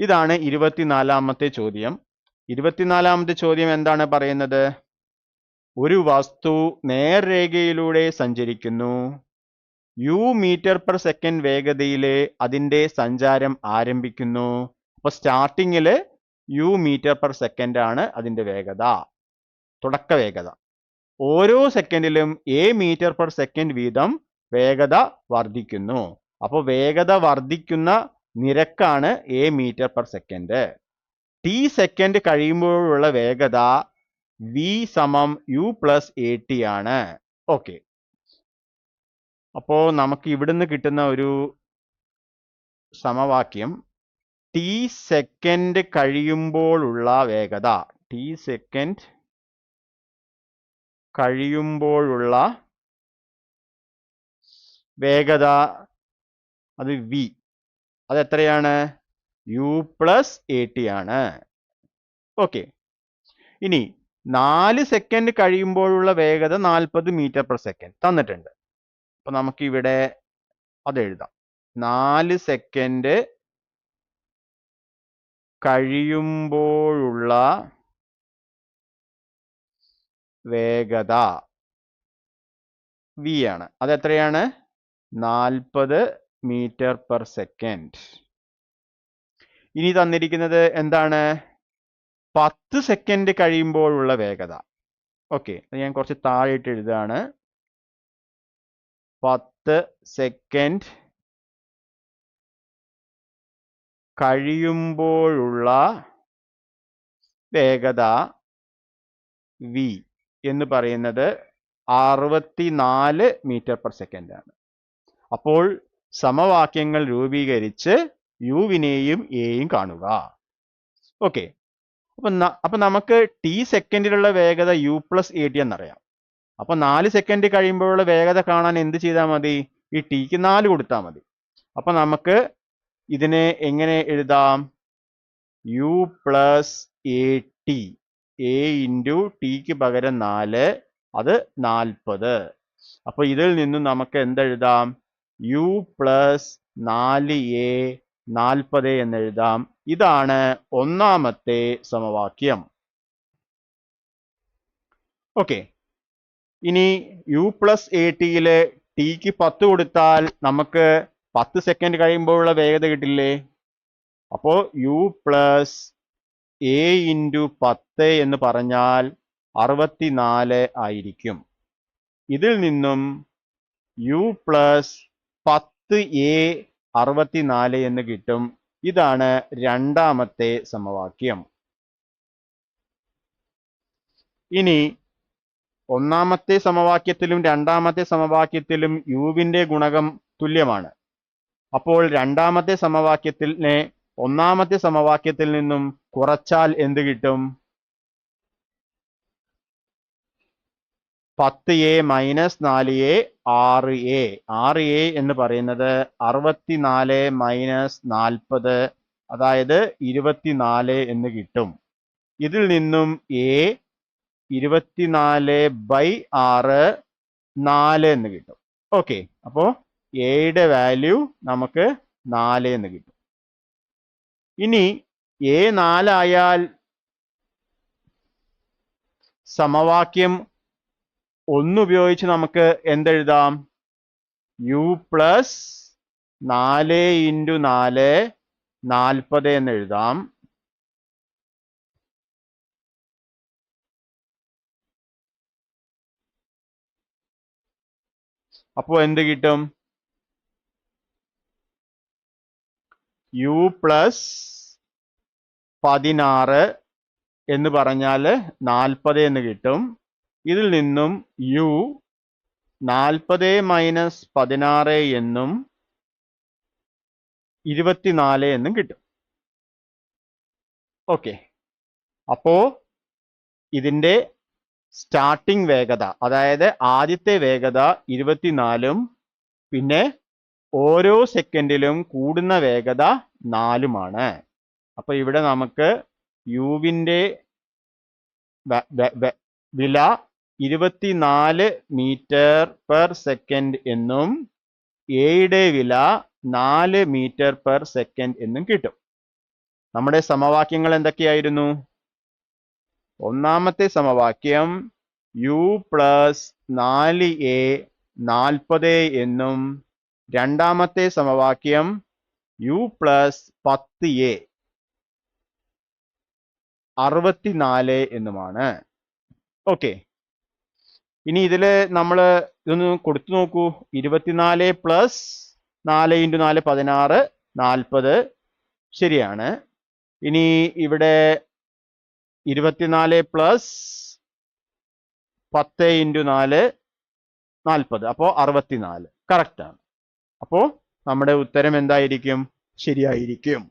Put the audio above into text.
ഇതാണ് 24ാമത്തെ ചോദ്യം. 24ാമത്തെ ചോദ്യം എന്താണ് പറയുന്നത്? ഒരു വസ്തു നേർരേഖയിലൂടെ സഞ്ചരിക്കുന്നു. u മീറ്റർ പെർ സെക്കൻഡ് വേഗതയിലെ അതിന്റെ സഞ്ചാരം ആരംഭിക്കുന്നു. അപ്പൊ സ്റ്റാർട്ടിങ്ങില് u മീറ്റർ പെർ സെക്കൻഡ് ആണ് അതിന്റെ വേഗത, തുടക്ക വേഗത. ഓരോ സെക്കൻഡിലും a മീറ്റർ പെർ സെക്കൻഡ് വീതം വേഗത വർദ്ധിക്കുന്നു. അപ്പോൾ വേഗത വർദ്ധിക്കുന്ന നിരക്കാണ് a metre per second. t second കഴിയുമ്പോഴുള്ള വേഗത v സമം u പ്ലസ് at ആണ്. ഓക്കെ, അപ്പോൾ നമുക്ക് ഇവിടുന്ന് കിട്ടുന്ന ഒരു സമവാക്യം t സെക്കൻഡ് കഴിയുമ്പോഴുള്ള വേഗത, t സെക്കൻഡ് കഴിയുമ്പോഴുള്ള വേഗത അത് v, അത് എത്രയാണ്? u പ്ലസ് at ആണ്. ഓക്കെ, ഇനി 4 സെക്കൻഡ് കഴിയുമ്പോഴുള്ള വേഗത 40 മീറ്റർ പെർ സെക്കൻഡ് തന്നിട്ടുണ്ട്. അപ്പൊ നമുക്ക് ഇവിടെ അത് എഴുതാം. 4 സെക്കൻഡ് കഴിയുമ്പോഴുള്ള വേഗത v ആണ്. അത് എത്രയാണ്? 40 മീറ്റർ പെർ സെക്കൻഡ്. ഇനി തന്നിരിക്കുന്നത് എന്താണ്? 10 സെക്കൻഡ് കഴിയുമ്പോഴുള്ള വേഗത. ഓക്കെ, ഞാൻ കുറച്ച് താഴെയിട്ട് എഴുതാണ്. 10 സെക്കൻഡ് കഴിയുമ്പോഴുള്ള വേഗത v എന്ന് പറയുന്നത് 64 മീറ്റർ പെർ സെക്കൻഡ് ആണ്. അപ്പോൾ സമവാക്യങ്ങൾ രൂപീകരിച്ച് യുവിനെയും എയും കാണുക. ഓക്കെ, അപ്പൊ നമുക്ക് t സെക്കൻഡിലുള്ള വേഗത u പ്ലസ് at എന്നറിയാം. അപ്പൊ 4 സെക്കൻഡ് കഴിയുമ്പോഴുള്ള വേഗത കാണാൻ എന്ത് ചെയ്താൽ മതി? ഈ ടിക്ക് 4 കൊടുത്താൽ മതി. അപ്പൊ നമുക്ക് ഇതിനെ എങ്ങനെ എഴുതാം? u plus at, a into tick പകരം 4, അത് 40. അപ്പൊ ഇതിൽ നിന്നും നമുക്ക് എന്തെഴുതാം? u പ്ലസ് 4a 40 എന്നെഴുതാം. ഇതാണ് ഒന്നാമത്തെ സമവാക്യം. ഓക്കെ, ഇനി u പ്ലസ് at-യില് ടിക്ക് 10 കൊടുത്താൽ നമുക്ക് 10 സെക്കൻഡ് കഴിയുമ്പോഴുള്ള വേഗത കിട്ടില്ലേ? അപ്പോൾ u പ്ലസ് a ഇൻറ്റു 10 എന്ന് പറഞ്ഞാൽ 64 ആയിരിക്കും. ഇതിൽ നിന്നും u പ്ലസ് 10a 64 എന്ന് കിട്ടും. ഇതാണ് രണ്ടാമത്തെ സമവാക്യം. ഇനി ഒന്നാമത്തെ സമവാക്യത്തിലും രണ്ടാമത്തെ സമവാക്യത്തിലും യുവിന്റെ ഗുണകം തുല്യമാണ്. അപ്പോൾ രണ്ടാമത്തെ സമവാക്യത്തിനെ ഒന്നാമത്തെ സമവാക്യത്തിൽ നിന്നും കുറച്ചാൽ എന്ത് കിട്ടും? 10a minus 4a 6a. 6a എന്ന് പറയുന്നത് 64 മൈനസ് 40, അതായത് 24 എന്ന് കിട്ടും. ഇതിൽ നിന്നും a 24/6 4 എന്ന് കിട്ടും. ഓക്കെ, അപ്പോൾ എയുടെ വാല്യൂ നമുക്ക് 4 എന്ന് കിട്ടും. ഇനി a 4 ആയാൽ സമവാക്യം 1 ഉപയോഗിച്ച് നമുക്ക് എന്തെഴുതാം? u പ്ലസ് 4 ഇൻറ്റു 4 40 എന്ന് എഴുതാം. അപ്പോൾ എന്ത് കിട്ടും? u പ്ലസ് 16 എന്ന് പറഞ്ഞാൽ 40 എന്ന് കിട്ടും. ഇതിൽ നിന്നും u 40 മൈനസ് 16 എന്നും 24 എന്നും കിട്ടും. ഓക്കെ, അപ്പോ ഇതിന്റെ സ്റ്റാർട്ടിംഗ് വേഗത, അതായത് ആദ്യത്തെ വേഗത 24ഉം പിന്നെ ഓരോ സെക്കൻഡിലും കൂടുന്ന വേഗത 4ഉമാണ്. അപ്പൊ ഇവിടെ നമുക്ക് യുവിന്റെ വില 24 മീറ്റർ പെർ സെക്കൻഡ് എന്നും എയുടെ വില 4 മീറ്റർ പെർ സെക്കൻഡ് എന്നും കിട്ടും. നമ്മുടെ സമവാക്യങ്ങൾ എന്തൊക്കെയായിരുന്നു? ഒന്നാമത്തെ സമവാക്യം u പ്ലസ് 4a 40 എന്നും രണ്ടാമത്തെ സമവാക്യം u പ്ലസ് 10a 64 എന്നുമാണ്. ഓക്കെ, ഇനി ഇതില് നമ്മൾ ഇതൊന്ന് കൊടുത്തു നോക്കൂ. 24 പ്ലസ് 4 × 4 16 40 ശരിയാണ്. ഇനി ഇവിടെ 24 പ്ലസ് 10 × 4 40, അപ്പോൾ 64 കറക്റ്റ് ആണ്. അപ്പോൾ നമ്മുടെ ഉത്തരം എന്തായിരിക്കും? ശരിയായിരിക്കും.